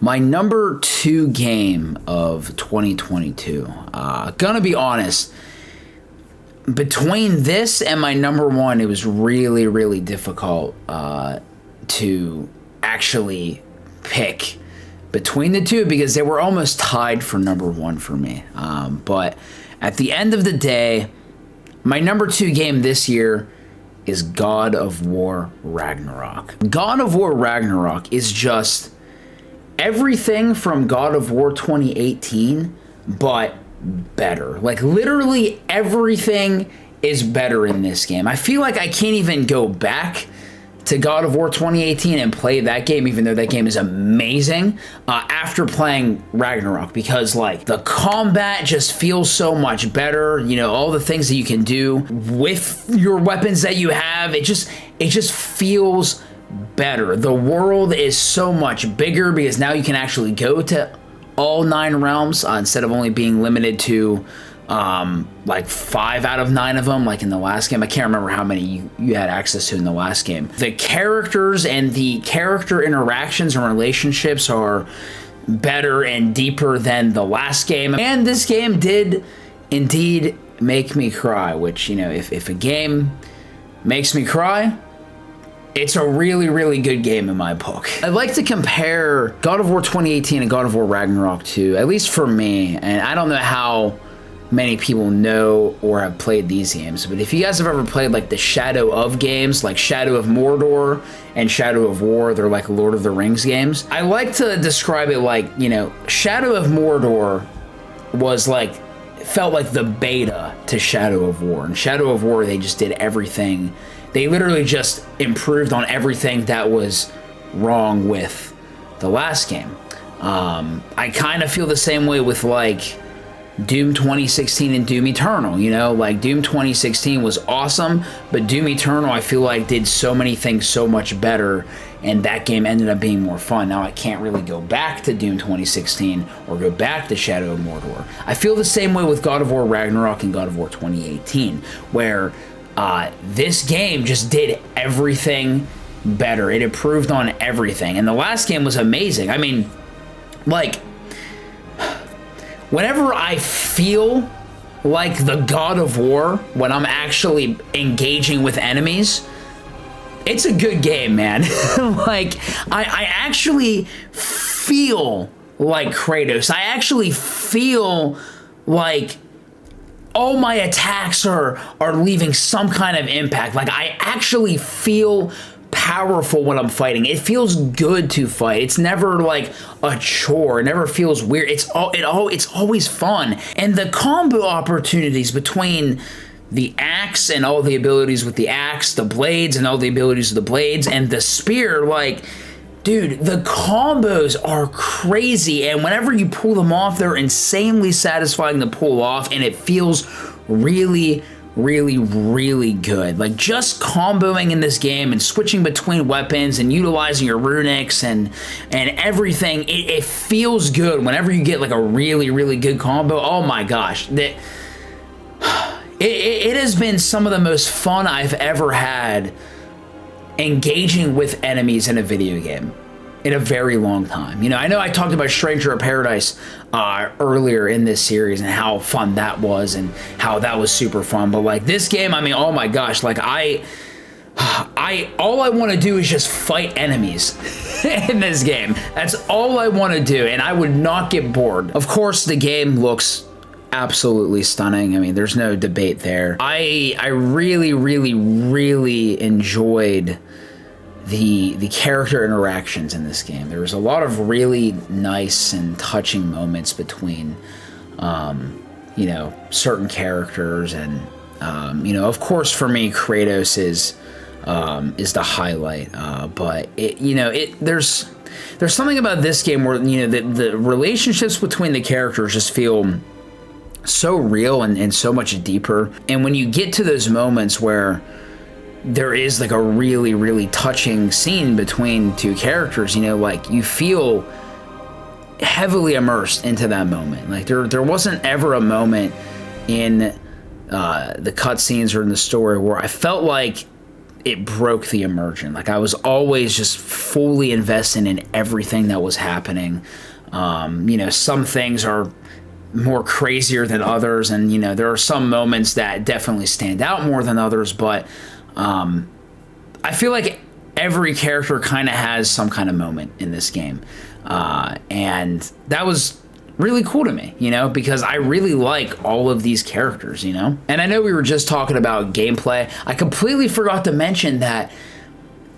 My number 2 game of 2022. Gonna be honest, between this and my number 1, it was really, really difficult to actually pick between the two because they were almost tied for number 1 for me. But at the end of the day, my number 2 game this year is God of War Ragnarok. God of War Ragnarok is just everything from God of War 2018, but better. Like, literally everything is better in this game. I feel like I can't even go back to God of War 2018 and play that game, even though that game is amazing, after playing Ragnarok, because like the combat just feels so much better. You know, all the things that you can do with your weapons that you have, it just feels better. The world is so much bigger because now you can actually go to all 9 realms instead of only being limited to like 5 out of 9 of them, like in the last game. I can't remember how many you had access to in the last game. The characters and the character interactions and relationships are better and deeper than the last game. And this game did indeed make me cry, which, you know, if a game makes me cry, it's a really, really good game in my book. I like to compare God of War 2018 and God of War Ragnarok 2, at least for me, and I don't know how many people know or have played these games, but if you guys have ever played like the Shadow of games, like Shadow of Mordor and Shadow of War, they're like Lord of the Rings games. I like to describe it like, you know, Shadow of Mordor was like, felt like the beta to Shadow of War. In Shadow of War, they just did everything. They literally just improved on everything that was wrong with the last game. I kind of feel the same way with like Doom 2016 and Doom Eternal, you know, like Doom 2016 was awesome, but Doom Eternal I feel like did so many things so much better, and that game ended up being more fun. Now I can't really go back to Doom 2016 or go back to Shadow of Mordor. I feel the same way with God of War Ragnarok and God of War 2018, where this game just did everything better. It improved on everything, and the last game was amazing. I mean, like, whenever I feel like the God of War, when I'm actually engaging with enemies, it's a good game, man. Like, I actually feel like Kratos. I actually feel like all my attacks are leaving some kind of impact. Like, I actually feel powerful when I'm fighting. It feels good to fight. It's never like a chore. It never feels weird. It's always fun. And the combo opportunities between the axe and all the abilities with the axe, the blades and all the abilities of the blades, and the spear, like, dude, the combos are crazy, and whenever you pull them off, they're insanely satisfying to pull off, and it feels really, really, really good. Like, just comboing in this game and switching between weapons and utilizing your runics and everything, it feels good whenever you get like a really, really good combo. Oh my gosh. It has been some of the most fun I've ever had engaging with enemies in a video game in a very long time. You know I talked about Stranger of Paradise earlier in this series and how fun that was and how that was super fun, but like this game, I mean, oh my gosh, like all I want to do is just fight enemies in this game. That's all I want to do, and I would not get bored. Of course, the game looks absolutely stunning. I mean, there's no debate there. I really, really, really enjoyed the character interactions in this game. There was a lot of really nice and touching moments between, you know, certain characters, and of course for me, Kratos is the highlight. But there's something about this game where, you know, the relationships between the characters just feel so real and so much deeper. And when you get to those moments where there is like a really, really touching scene between two characters, you know, like you feel heavily immersed into that moment. Like there wasn't ever a moment in the cutscenes or in the story where I felt like it broke the immersion. Like, I was always just fully invested in everything that was happening. You know, some things are more crazier than others, and you know, there are some moments that definitely stand out more than others, but I feel like every character kind of has some kind of moment in this game, and that was really cool to me, you know, because I really like all of these characters, you know. And I know we were just talking about gameplay. I completely forgot to mention that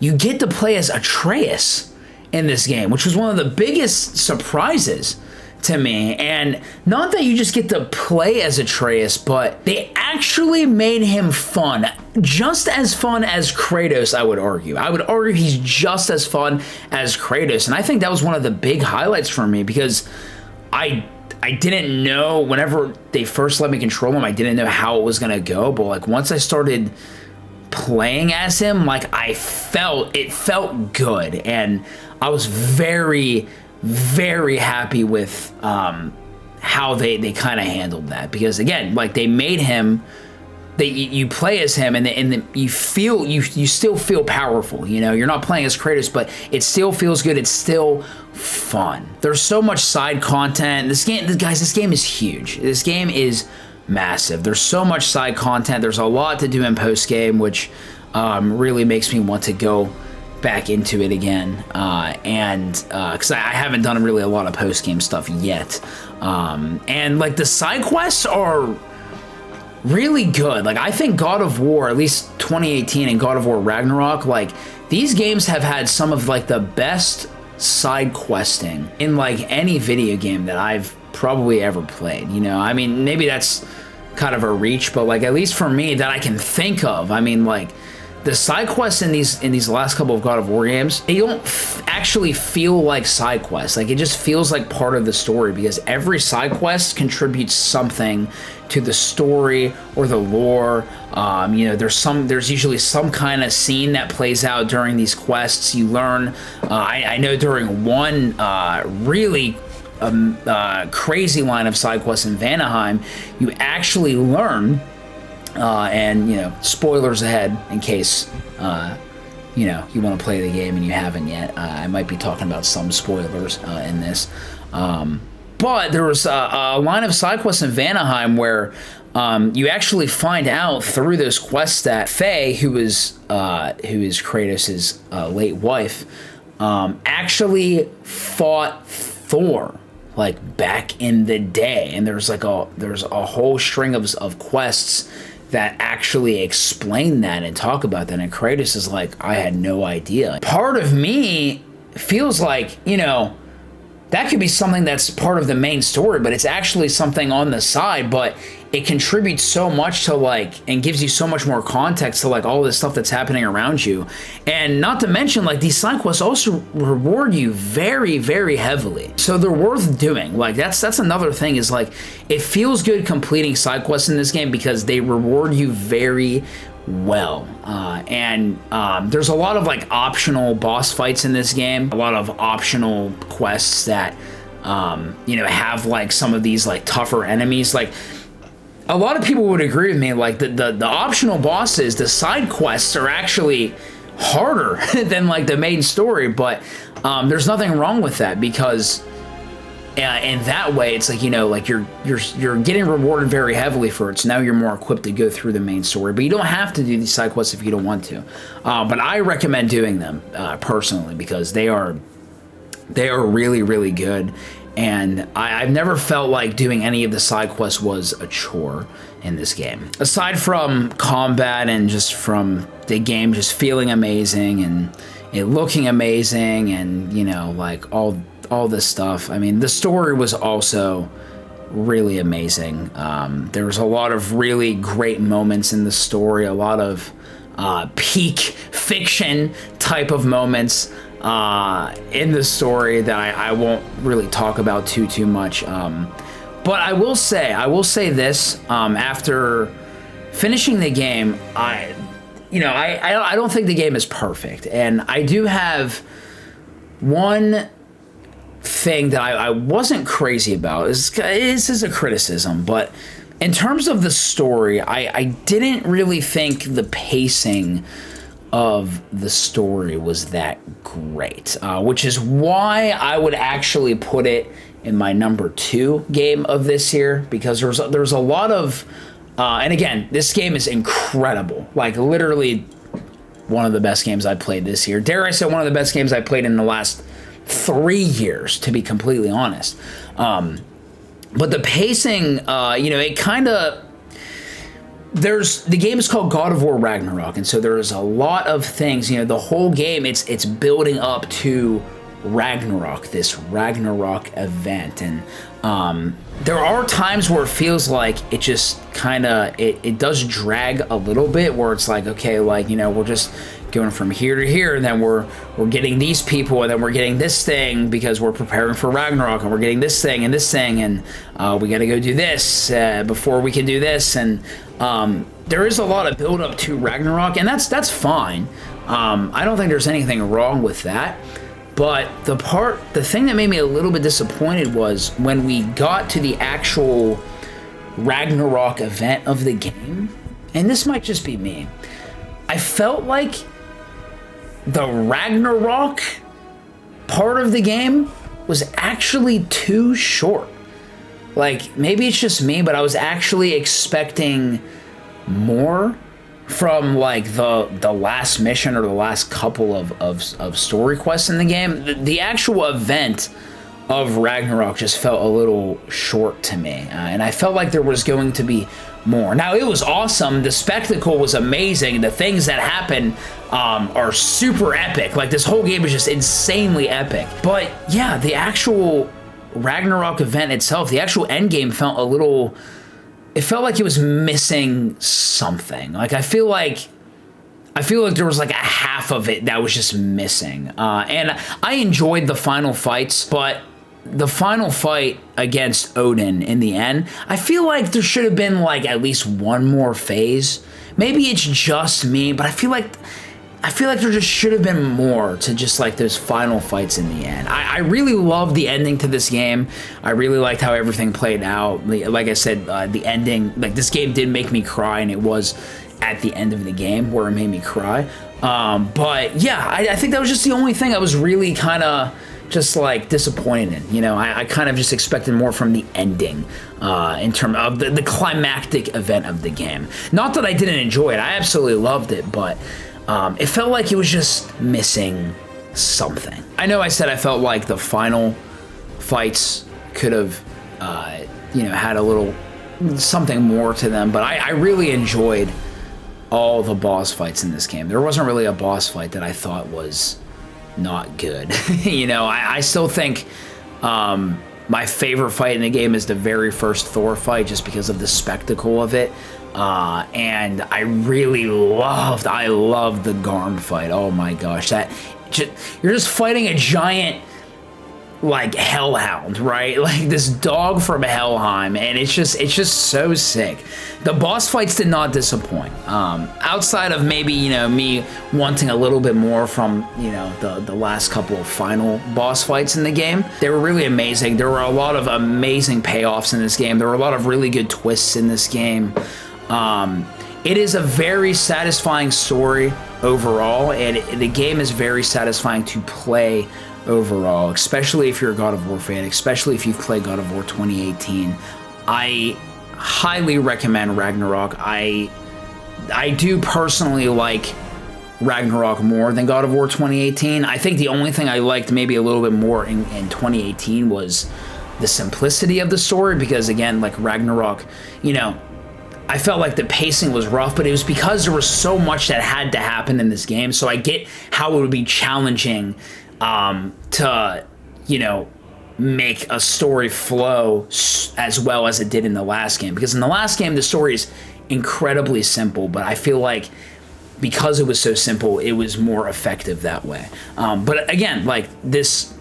you get to play as Atreus in this game, which was one of the biggest surprises to me. And not that you just get to play as Atreus, but they actually made him fun. Just as fun as Kratos, I would argue. I would argue he's just as fun as Kratos. And I think that was one of the big highlights for me, because I didn't know, whenever they first let me control him, I didn't know how it was going to go. But like, once I started playing as him, like, it felt good. And I was very, very happy with how they kind of handled that, because again, like, they made him, you play as him, and you still feel powerful. You know, you're not playing as Kratos, but it still feels good. It's still fun. There's so much side content. This game is huge. This game is massive. There's so much side content. There's a lot to do in post game, which really makes me want to go back into it again, because I haven't done really a lot of post-game stuff yet, and like, the side quests are really good. Like, I think God of War, at least 2018 and God of War Ragnarok, like, these games have had some of like the best side questing in like any video game that I've probably ever played. You know, I mean, maybe that's kind of a reach, but like, at least for me, that I can think of, I mean, like, the side quests in these last couple of God of War games, they don't actually feel like side quests. Like, it just feels like part of the story, because every side quest contributes something to the story or the lore. You know, there's usually some kind of scene that plays out during these quests. You learn, I know during one really crazy line of side quests in Vanaheim, you actually learn, and, you know, spoilers ahead in case, you know, you want to play the game and you haven't yet. I might be talking about some spoilers in this. But there was a line of side quests in Vanaheim where you actually find out through those quests that Faye, who is Kratos' late wife, actually fought Thor, like, back in the day. And there's a whole string of quests that actually explain that and talk about that, and Kratos is like, I had no idea. Part of me feels like, you know, that could be something that's part of the main story, but it's actually something on the side, but it contributes so much to, like, and gives you so much more context to, like, all this stuff that's happening around you. And not to mention, like, these side quests also reward you very, very heavily. So they're worth doing. Like, that's another thing, is, like, it feels good completing side quests in this game because they reward you very well. And there's a lot of, like, optional boss fights in this game, a lot of optional quests that, you know, have, like, some of these, like, tougher enemies. Like, a lot of people would agree with me, like, the optional bosses, the side quests are actually harder than, like, the main story, but there's nothing wrong with that, because in that way, it's like, you know, like, you're getting rewarded very heavily for it, so now you're more equipped to go through the main story. But you don't have to do these side quests if you don't want to. But I recommend doing them personally, because they are really, really good. And I've never felt like doing any of the side quests was a chore in this game. Aside from combat and just from the game just feeling amazing and it looking amazing, and, you know, like, all this stuff. I mean, the story was also really amazing. There was a lot of really great moments in the story, a lot of peak fiction type of moments in the story that I won't really talk about too much. But I will say this, after finishing the game, I don't think the game is perfect, and I do have one thing that I wasn't crazy about. This is a criticism, but in terms of the story, I didn't really think the pacing of the story was that great, which is why I would actually put it in my number 2 game of this year, because there's a lot of, and again, this game is incredible, like literally one of the best games I played this year. Dare I say one of the best games I played in the last 3 years, to be completely honest. But the pacing, it kind of, the game is called God of War Ragnarok, and so there's a lot of things, the whole game, it's building up to Ragnarok, this Ragnarok event, and there are times where it feels like it just kind of, it does drag a little bit, where it's like, okay, like, we're just going from here to here, and then we're getting these people, and then we're getting this thing because we're preparing for Ragnarok, and we're getting this thing, and we got to go do this before we can do this, and there is a lot of build up to Ragnarok, and that's fine. I don't think there's anything wrong with that. But the thing that made me a little bit disappointed was when we got to the actual Ragnarok event of the game, and this might just be me, I felt like the Ragnarok part of the game was actually too short. Like, maybe it's just me, but I was actually expecting more from like the last mission or the last couple of story quests in the game. The actual event of Ragnarok just felt a little short to me, and I felt like there was going to be more. Now, it was awesome, the spectacle was amazing, the things that happen are super epic, like this whole game is just insanely epic. But yeah, the actual Ragnarok event itself, the actual end game felt it felt like it was missing something. Like, I feel like there was like a half of it that was just missing. And I enjoyed the final fights, but the final fight against Odin in the end, I feel like there should have been like at least one more phase. Maybe it's just me, but I feel like there just should have been more to just like those final fights in the end. I really loved the ending to this game. I really liked how everything played out. Like I said, the ending, like this game did make me cry, and it was at the end of the game where it made me cry. But yeah, I think that was just the only thing I was really kind of just like disappointed in. I kind of just expected more from the ending in terms of the climactic event of the game. Not that I didn't enjoy it. I absolutely loved it, but it felt like it was just missing something. I know I said I felt like the final fights could have, had a little something more to them, but I really enjoyed all the boss fights in this game. There wasn't really a boss fight that I thought was not good. I still think my favorite fight in the game is the very first Thor fight, just because of the spectacle of it. And I loved the Garm fight. Oh my gosh, you're just fighting a giant like hellhound, right? Like this dog from Helheim, and it's just so sick. The boss fights did not disappoint. Outside of maybe me wanting a little bit more from the last couple of final boss fights in the game, they were really amazing. There were a lot of amazing payoffs in this game. There were a lot of really good twists in this game. It is a very satisfying story overall, and the game is very satisfying to play overall, especially if you're a God of War fan, especially if you've played God of War 2018. I highly recommend Ragnarok. I do personally like Ragnarok more than God of War 2018. I think the only thing I liked maybe a little bit more in 2018 was the simplicity of the story, because again, like Ragnarok, I felt like the pacing was rough, but it was because there was so much that had to happen in this game. So I get how it would be challenging to, make a story flow as well as it did in the last game. Because in the last game, the story is incredibly simple, but I feel like because it was so simple, it was more effective that way. But again, like this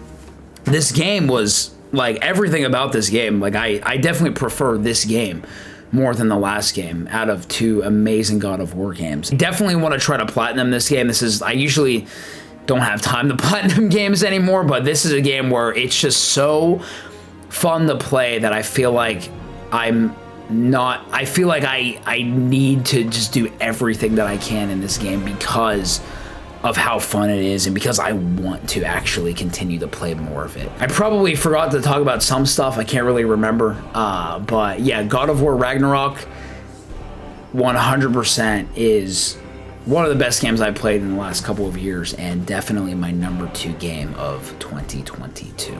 game was like everything about this game. Like I definitely prefer this game more than the last game out of two amazing God of War games. Definitely want to try to platinum this game. I usually don't have time to platinum games anymore, but this is a game where it's just so fun to play that I feel like I need to just do everything that I can in this game because of how fun it is and because I want to actually continue to play more of it. I probably forgot to talk about some stuff. I can't really remember. But yeah, God of War Ragnarok 100% is one of the best games I've played in the last couple of years and definitely my number 2 game of 2022.